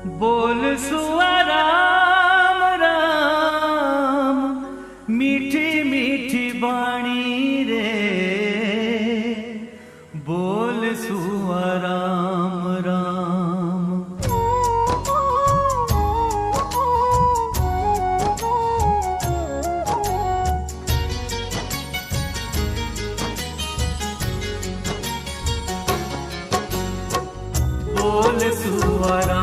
बोल सुआ राम राम, मीठी मीठी बाणी रे, बोल सुआ राम राम। बोल सुआ राम